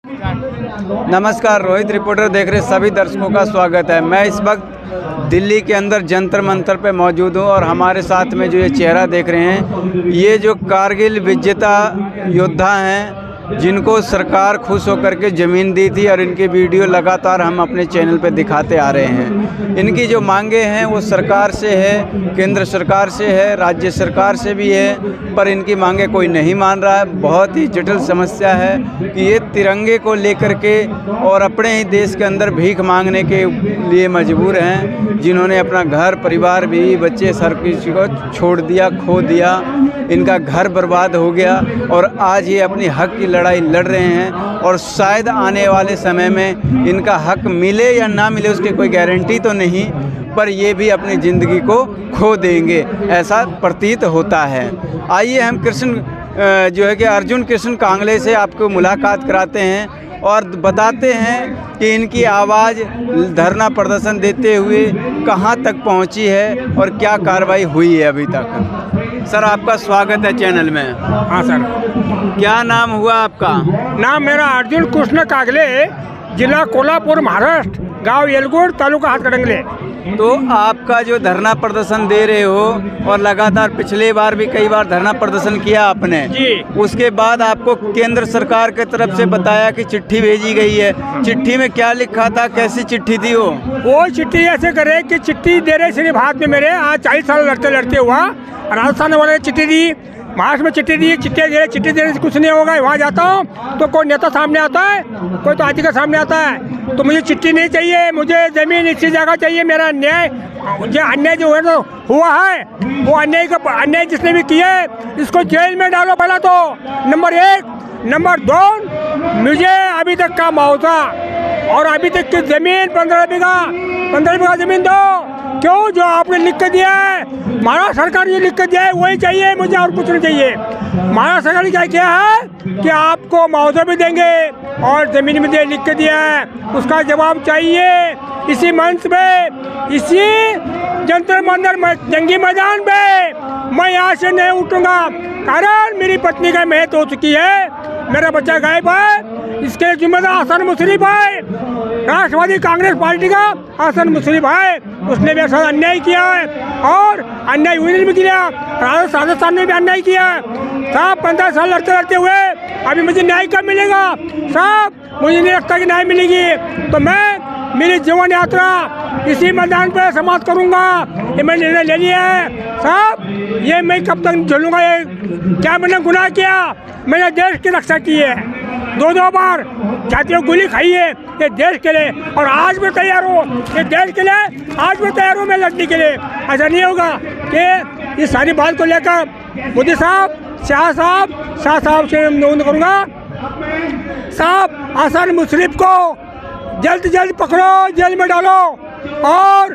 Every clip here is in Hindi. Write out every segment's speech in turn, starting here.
नमस्कार, रोहित रिपोर्टर देख रहे सभी दर्शकों का स्वागत है। मैं इस वक्त दिल्ली के अंदर जंतर मंतर पे मौजूद हूँ और हमारे साथ में जो ये चेहरा देख रहे हैं, ये जो कारगिल विजेता योद्धा हैं जिनको सरकार खुश होकर के ज़मीन दी थी और इनकी वीडियो लगातार हम अपने चैनल पे दिखाते आ रहे हैं। इनकी जो मांगे हैं वो सरकार से है, केंद्र सरकार से है, राज्य सरकार से भी है, पर इनकी मांगे कोई नहीं मान रहा है। बहुत ही जटिल समस्या है कि ये तिरंगे को लेकर के और अपने ही देश के अंदर भीख मांगने के लिए मजबूर हैं, जिन्होंने अपना घर परिवार बीवी बच्चे सर किसी को छोड़ दिया, खो दिया, इनका घर बर्बाद हो गया और आज ये अपनी हक की लड़ाई लड़ रहे हैं और शायद आने वाले समय में इनका हक मिले या ना मिले उसकी कोई गारंटी तो नहीं, पर ये भी अपनी ज़िंदगी को खो देंगे, ऐसा प्रतीत होता है। आइए हम जो है कि अर्जुन कृष्ण कांगले से आपको मुलाकात कराते हैं और बताते हैं कि इनकी आवाज़ धरना प्रदर्शन देते हुए कहां तक पहुंची है और क्या कार्रवाई हुई है अभी तक। सर, आपका स्वागत है चैनल में। हाँ सर। क्या नाम हुआ आपका? नाम मेरा अर्जुन कृष्ण कागले, जिला कोल्हापुर, महाराष्ट्र, गांव येलगुड़, तालुका हाथकड़ंगले। तो आपका जो धरना प्रदर्शन दे रहे हो और लगातार पिछले बार भी कई बार धरना प्रदर्शन किया आपने जी, उसके बाद आपको केंद्र सरकार की तरफ से बताया कि चिट्ठी भेजी गई है। चिट्ठी में क्या लिखा था, कैसी चिट्ठी थी वो चिट्ठी ऐसे करे कि चिट्ठी दे रहे सिर्फ हाथ में मेरे, आज 40 साल लड़ते लड़ते हुआ राजस्थान वाले चिट्ठी दी, महाराष्ट्र में चिट्ठी दी, चिट्ठी देने से कुछ नहीं होगा। वहाँ जाता हूँ तो कोई नेता सामने आता है, कोई तो अधिकारी सामने आता है, तो मुझे चिट्ठी नहीं चाहिए, मुझे ज़मीन इसी जगह चाहिए। मेरा न्याय जो अन्याय जो हुआ है वो अन्याय जिसने भी किया है इसको जेल में डालो पहला तो, नंबर 1। नंबर 2, मुझे अभी तक का मुआवजा और अभी तक की ज़मीन 15 बीघा ज़मीन दो। क्यों? जो आपने लिख के दिया है, महाराष्ट्र सरकार ने लिख के दिया है वही चाहिए मुझे, और कुछ नहीं चाहिए। महाराष्ट्र सरकार ने क्या किया है कि आपको मुआवजा भी देंगे और ज़मीन भी लिख के दिया है, उसका जवाब चाहिए। इसी मंच में, इसी जंतर मंतर जंगी मैदान में मैं यहाँ से नहीं उठूंगा, कारण मेरी पत्नी का मौत हो चुकी है, मेरा बच्चा गायब है, इसके जिम्मेदार हसन मुशर्रफ है, राष्ट्रवादी कांग्रेस पार्टी का हसन मुशर्रफ है। उसने मेरे साथ अन्याय किया है और अन्याय यूनियन में किया, राजस्थान में भी अन्याय किया है। साहब 15 साल लड़ते लड़ते हुए अभी मुझे न्याय कब मिलेगा? साहब मुझे नहीं लगता कि न्याय मिलेगी, तो मैं मेरी जीवन यात्रा इसी मैदान पे समाप्त करूंगा, ये मैंने निर्णय ले लिया है। साहब ये मैं कब तक झेलूंगा? ये क्या मैंने गुनाह किया? मैंने देश की रक्षा की है, 2 बार जातियों गोली खाई है ये देश के लिए, और आज भी तैयार हूँ ये देश के लिए, आज भी तैयार हूँ मैं लड़ने के लिए। ऐसा नहीं होगा कि इस सारी बात को लेकर मोदी साहब, शाह साहब से अनुरोध करूँगा, साहब हसन मुशर्रफ को जल्द पकड़ो, जेल में डालो और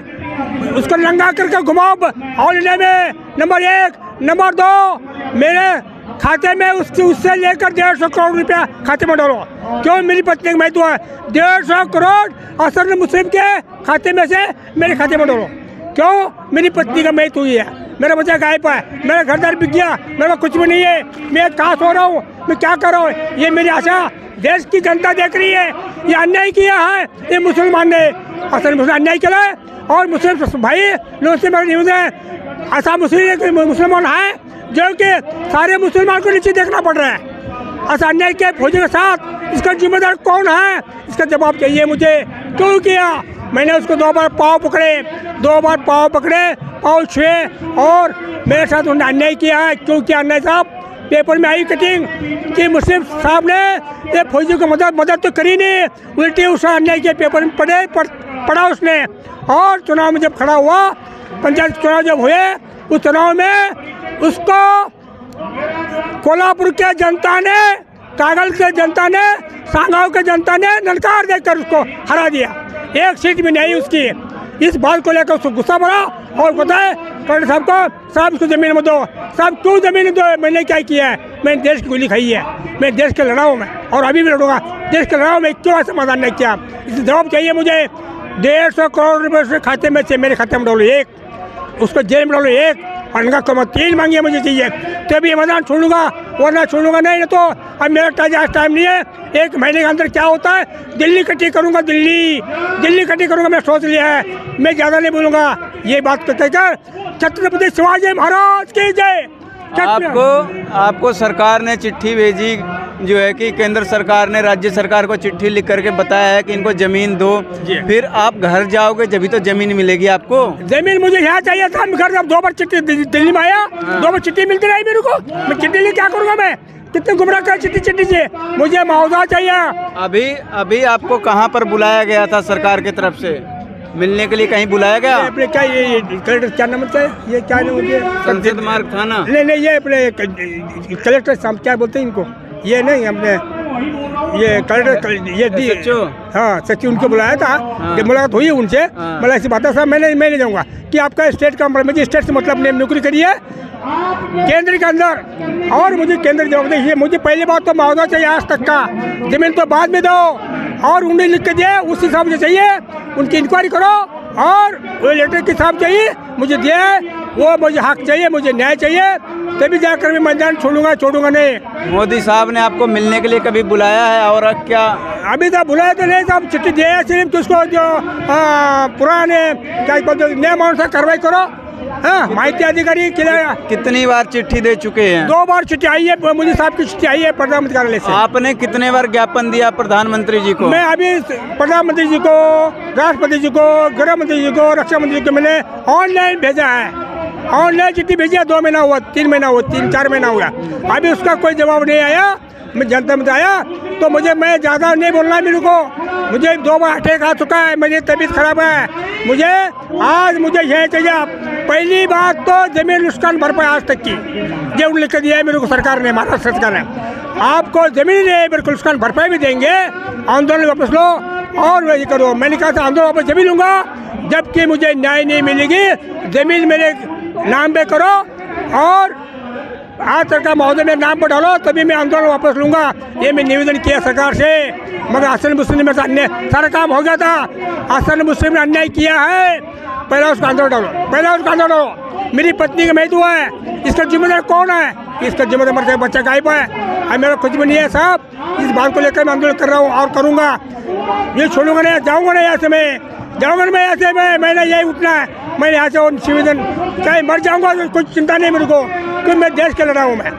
उसको नंगा करके घुमाओ ऑल इंडिया में, नंबर 1। नंबर 2, मेरे खाते में उससे लेकर 150 करोड़ रुपया खाते में डालो। क्यों? मेरी पत्नी का महत्व है, 150 करोड़ हसन मुशर्रफ के खाते में से मेरे खाते में डालो। क्यों? मेरी पत्नी का मौत हुई है, मेरा बच्चा गायब है, मेरा घरदार बिक गया, मेरा कुछ भी नहीं है, मैं कहाँ सो रहा हूँ, मैं क्या कर रहा हूँ? ये मेरी आशा देश की जनता देख रही है। ये अन्याय किया है ये मुसलमान ने, हसन मुशर्रफ अन्याय किया है, और मुस्लिम भाई लोगों से मेरी न्यूज़ है, ऐसा मुसलमान है जो कि सारे मुसलमान को नीचे देखना पड़ रहा है। ऐसा अन्याय के फौजी के साथ इसका जिम्मेदार कौन है? इसका जवाब चाहिए मुझे। क्यों किया? मैंने उसको 2 बार पाँव पकड़े, पाँव छुए और मेरे साथ उन्होंने अन्याय किया है। क्यों किया अन्याय साहब? पेपर में आई कटिंग कि मुशर्रफ साहब ने ये फौजी को मदद तो करी नहीं, उल्टी उसका अन्याय किया, पेपर में पढ़ा उसने। और चुनाव में जब खड़ा हुआ, पंचायत चुनाव जब हुए, उस चुनाव में उसको कोल्हापुर के जनता ने, कागल के जनता ने, सांगाव के जनता ने नलकार देकर उसको हरा दिया, 1 सीट भी नहीं उसकी। इस बात को लेकर उसको गुस्सा बढ़ा और बताए कलेक्टर साहब को, साहब इसको ज़मीन में दो। साहब क्यों ज़मीन दो? मैंने क्या किया है? मैंने देश की गोली खाई है, मैं देश के लड़ा हूँ, मैं और अभी भी लड़ूंगा, देश के लड़ा हूँ मैं। क्यों समाधान नहीं किया? इस जवाब चाहिए मुझे। 150 करोड़ रुपये उसके खाते में से मेरे खाते में डालो 1, उसको जेल में डालो 1, और इनका कम 3 मांगिए मुझे चाहिए, तभी ये मैदान छोड़ूंगा। वरना छोड़ूंगा नहीं। तो अब मेरा टाइम नहीं है, 1 महीने के अंदर क्या होता है दिल्ली इकट्ठी करूंगा, दिल्ली इकट्ठी करूंगा, मैं सोच लिया है। मैं ज़्यादा नहीं बोलूँगा, ये बात कहकर छत्रपति शिवाजी महाराज की जय। आपको सरकार ने चिट्ठी भेजी जो है कि केंद्र सरकार ने राज्य सरकार को चिट्ठी लिख करके बताया है कि इनको जमीन दो, फिर आप घर जाओगे जब तो जमीन मिलेगी आपको। जमीन मुझे यहाँ चाहिए था, घर जब 2 बार चिट्ठी दिल्ली में आया, 2 बार चिट्ठी मिलती रही मेरे को, मैं चिट्ठी लिए क्या करूँगा, मैं कितने गुमराह कर चिट्ठी से, मुझे मुआवजा चाहिए। अभी आपको कहाँ पर बुलाया गया था सरकार की तरफ से मिलने के लिए, कहीं बुलाया गया? अपने क्या ये कलेक्टर क्या नाम है, ये क्या नाम है, संसद मार्ग थाना? नहीं, ये अपने कलेक्टर क्या बोलते हैं इनको, ये नहीं अपने ये कलेक्टर ये दी, हाँ सचिव, उनको बुलाया था। हाँ। मुलाकात हुई उनसे। हाँ। मतलब ऐसी बात है साहब, मैं नहीं जाऊँगा कि आपका स्टेट का, मुझे स्टेट से मतलब ने नौकरी करी है केंद्र के अंदर, और मुझे केंद्र जवाब दीजिए। मुझे पहली बात तो मुआवजा चाहिए, आज तक का जमीन तो बाद में दो, और उन्हें लिख के दिए उस हिसाब से चाहिए, उनकी इंक्वायरी करो, और वो लेटर के हिसाब चाहिए मुझे दिए, वो मुझे हक चाहिए, मुझे न्याय चाहिए, तभी जाकर मैं मैदान छोड़ूंगा नहीं। मोदी साहब ने आपको मिलने के लिए कभी बुलाया है? और क्या अभी तक बुलाया तो नहीं साहब, चिट्ठी दिया सिर्फ कि उसको जो पुराने क्या बोलते नियम अनुसार कार्रवाई करो। हाँ, माहिती अधिकारी कितनी बार चिट्ठी दे चुके हैं? 2 बार चिट्ठी आई है, मोदी साहब की चिट्ठी आई है प्रधानमंत्री कार्यालय से। आपने कितने बार ज्ञापन दिया प्रधानमंत्री जी को? मैं अभी प्रधानमंत्री जी को, राष्ट्रपति जी को, गृह मंत्री जी को, रक्षा मंत्री जी को मैंने ऑनलाइन भेजा है, ऑनलाइन चिट्ठी भेजी है। 2 महीना हुआ, 3 महीना हुआ, 3-4 महीना हुआ, अभी उसका कोई जवाब नहीं आया। मैं जनता में आया तो मैं ज़्यादा नहीं बोलना है मेरे को, मुझे 2 बार अटैक आ चुका है, मेरी तबीयत खराब है, मुझे यह चाहिए। पहली बात तो जमीन नुकसान भरपाई आज तक की जो लिख के दिया है मेरे को सरकार ने, महाराष्ट्र सरकार ने, आपको जमीन नहीं बिल्कुल नुकसान भरपाई भी देंगे, आंदोलन वापस लो और ये करो। मैंने कहा था आंदोलन वापस जमीन लूँगा जबकि मुझे न्याय नहीं मिलेगी, जमीन मेरे नाम पे करो और आज सरकार महोदय मेरे नाम पर डालो, तभी मैं आंदोलन वापस लूँगा। ये मैं निवेदन किया सरकार से, मगर हसन मुस्लिम में अन्याय सारा काम हो गया था, हसन मुस्लिम ने अन्याय किया है, पहला उसका आंदोलन डालो, पहला उसका आंदोलन डालो। मेरी पत्नी का मृत्यु है, इसका जिम्मेदार कौन है? इसका जिम्मेदार मेरा बच्चा गायब है, अब मेरा कुछ भी नहीं है साहब। इस बात को लेकर मैं आंदोलन कर रहा हूँ और करूँगा, ये छोड़ूंगा नहीं, जाऊँगा नहीं यहाँ से, मैं जाऊँगा मैं यहाँ से, मैंने यही उठना है, मैं यहाँ से निवेदन चाहे मर जाऊँगा तो कुछ चिंता नहीं मेरे को, क्योंकि मैं देश के लड़ा हूँ। मैं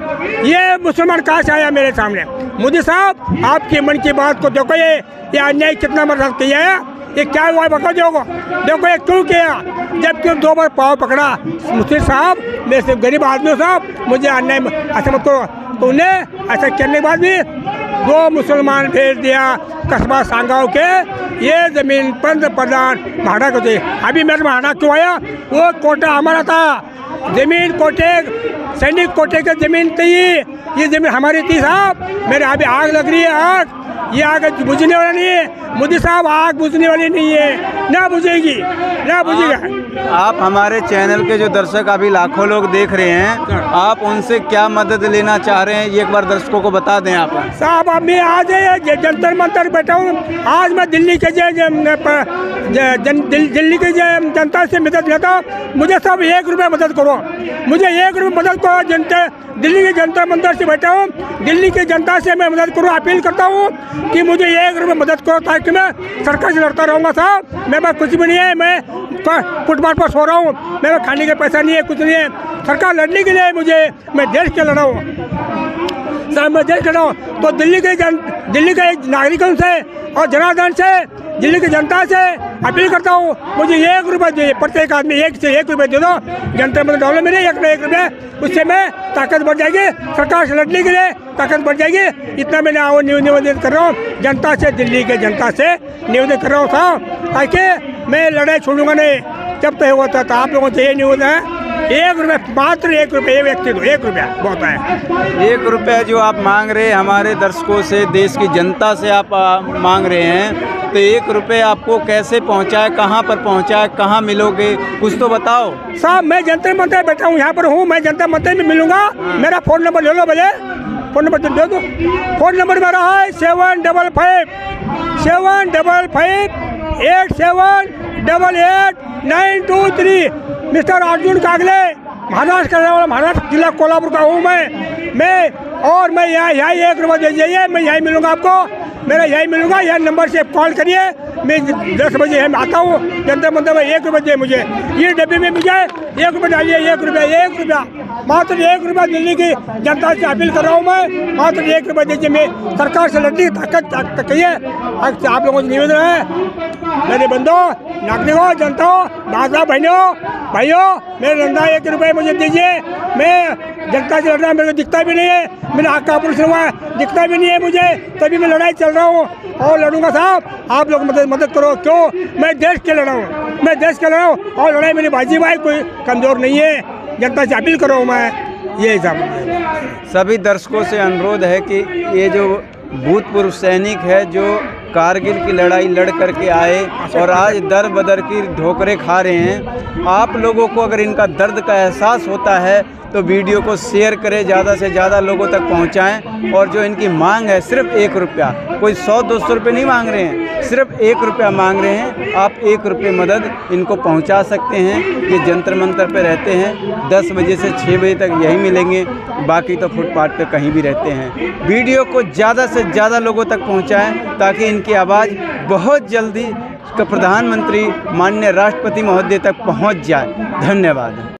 ये मुसलमान कहाँ से आया मेरे सामने? मोदी साहब आपके मन की बात को देखो, ये अन्याय कितना मतलब किया है, ये क्या हुआ है बता देखो ये क्यों किया, जबकि 2 बार पाँव पकड़ा। मुफ्ती साहब मैं से गरीब आदमी साहब, मुझे अन्याय ऐसा मत करो, तो उन्हें ऐसा करने के बाद भी 2 मुसलमान भेज दिया कस्बा सांगाव के, ये ज़मीन पंतप्रधान महाड़ा को दे। अभी मेरे महाड़ा क्यों आया? वो कोटा हमारा था, ज़मीन कोटे सैनिक कोटे की ज़मीन थी, ये ज़मीन हमारी थी साहब। मेरे अभी आग लग रही है, आग, ये आग बुझने वाला नहीं है। मोदी साहब आग बुझने वाली नहीं है, ना बुझेगी, ना बुझेगा। आप हमारे चैनल के जो दर्शक अभी लाखों लोग देख रहे हैं, आप उनसे क्या मदद लेना चाह रहे हैं, ये एक बार दर्शकों को बता दें आप। साहब अब मैं आज जंतर मंतर बैठा हूँ, आज मैं दिल्ली के दिल्ली के जनता से मदद लेता हूँ। मुझे सब 1 रुपये मदद करो, मुझे 1 रुपये मदद करो। जनता दिल्ली के जंतर मंतर से बैठा हूँ, दिल्ली की जनता से मैं मदद करूँ, अपील करता हूँ कि मुझे 1 रुपये मदद करो, ताकि मैं सरकार से लड़ता रहूँगा साहब। मेरे पास कुछ भी नहीं है, मैं फुटपाथ पर सो रहा हूँ, मेरे पास खाने का पैसा नहीं है, कुछ नहीं है। सरकार लड़ने के लिए मैं देश के लड़ा हूँ साहब, मैं देश के लड़ा हूँ। तो दिल्ली के नागरिकों से और जनार्दन से, दिल्ली की जनता से अपील करता हूँ, मुझे 1 रुपये दे, प्रत्येक आदमी 1 से 1 रुपये दे दो, जनता में डॉलर मेरे 1 रुपये, उससे मैं ताकत बढ़ जाएगी, सरकार से लड़ने के लिए ताकत बढ़ जाएगी। इतना मैंने निवेदन कर रहा हूँ जनता से, दिल्ली के जनता से निवेदन कर रहा हूँ साहब, ताकि मैं लड़ाई छोड़ूंगा नहीं। जब तक होता था आप लोगों से ये निवेदन है, 1 रुपये, मात्र 1 रुपये व्यक्ति दो, 1 रुपया बहुत है। 1 रुपया जो आप मांग रहे हैं हमारे दर्शकों से, देश की जनता से आप मांग रहे हैं, तो 1 रुपये आपको कैसे पहुंचाए, कहां पर पहुंचाए, कहां मिलोगे, कुछ तो बताओ साहब। मैं जनता मंदिर बैठा हूं, यहाँ पर हूँ, मैं जनता मंदिर में मिलूंगा। मेरा फ़ोन नंबर ले लो, भले फ़ोन नंबर दे दो। फ़ोन नंबर मेरा है 755 8788 मिस्टर अर्जुन कागले, महाराष्ट्र का रहने वाला, महाराष्ट्र जिला कोल्हापुर का हूँ मैं और मैं यहाँ 1 रुपये दे जाइए, मैं यहीं मिलूँगा आपको, मेरा यहीं मिलूँगा। यह नंबर से कॉल करिए, मैं 10 बजे यहाँ आता हूँ। जनता मंदिर में 1 रुपये दे मुझे, ये डब्बे में मुझे 1 रुपये डालिए, 1 रुपया, मात्र 1 रुपया दिल्ली की जनता से अपील कर रहा हूँ मैं, मात्र 1 रुपये दीजिए। मैं सरकार से लड़ने की ताकत कही है, आप लोगों से निवेदन है, मेरे बंधुओं, नागरिकों, जनताओं, माता भाइयों, मेरे धंधा 1 रुपये मुझे दीजिए। मैं जनता से लड़ रहा हूँ, मेरे को दिखता भी नहीं है, मेरा हक का ऑपरेशन हुआ है, दिखता भी नहीं है मुझे, तभी मैं लड़ाई चल रहा हूँ और लड़ूंगा साहब। आप लोग मदद करो, क्यों? मैं देश के लड़ रहा हूँ, और लड़ाई मेरी बाजी भाई कोई कमज़ोर नहीं है। जनता से अपील करो मैं, ये सब। सभी दर्शकों से अनुरोध है कि ये जो भूतपूर्व सैनिक है जो कारगिल की लड़ाई लड़ करके आए और आज दर बदर की ठोकरें खा रहे हैं, आप लोगों को अगर इनका दर्द का एहसास होता है तो वीडियो को शेयर करें, ज़्यादा से ज़्यादा लोगों तक पहुंचाएं। और जो इनकी मांग है सिर्फ 1 रुपया, कोई 100-200 रुपये नहीं मांग रहे हैं, सिर्फ 1 रुपया मांग रहे हैं। आप 1 रुपये मदद इनको पहुंचा सकते हैं। ये जंतर मंतर पे रहते हैं, 10 बजे से 6 बजे तक यहीं मिलेंगे, बाकी तो फुटपाथ पे कहीं भी रहते हैं। वीडियो को ज़्यादा से ज़्यादा लोगों तक पहुँचाएँ ताकि इनकी आवाज़ बहुत जल्दी प्रधानमंत्री माननीय राष्ट्रपति महोदय तक पहुँच जाए। धन्यवाद।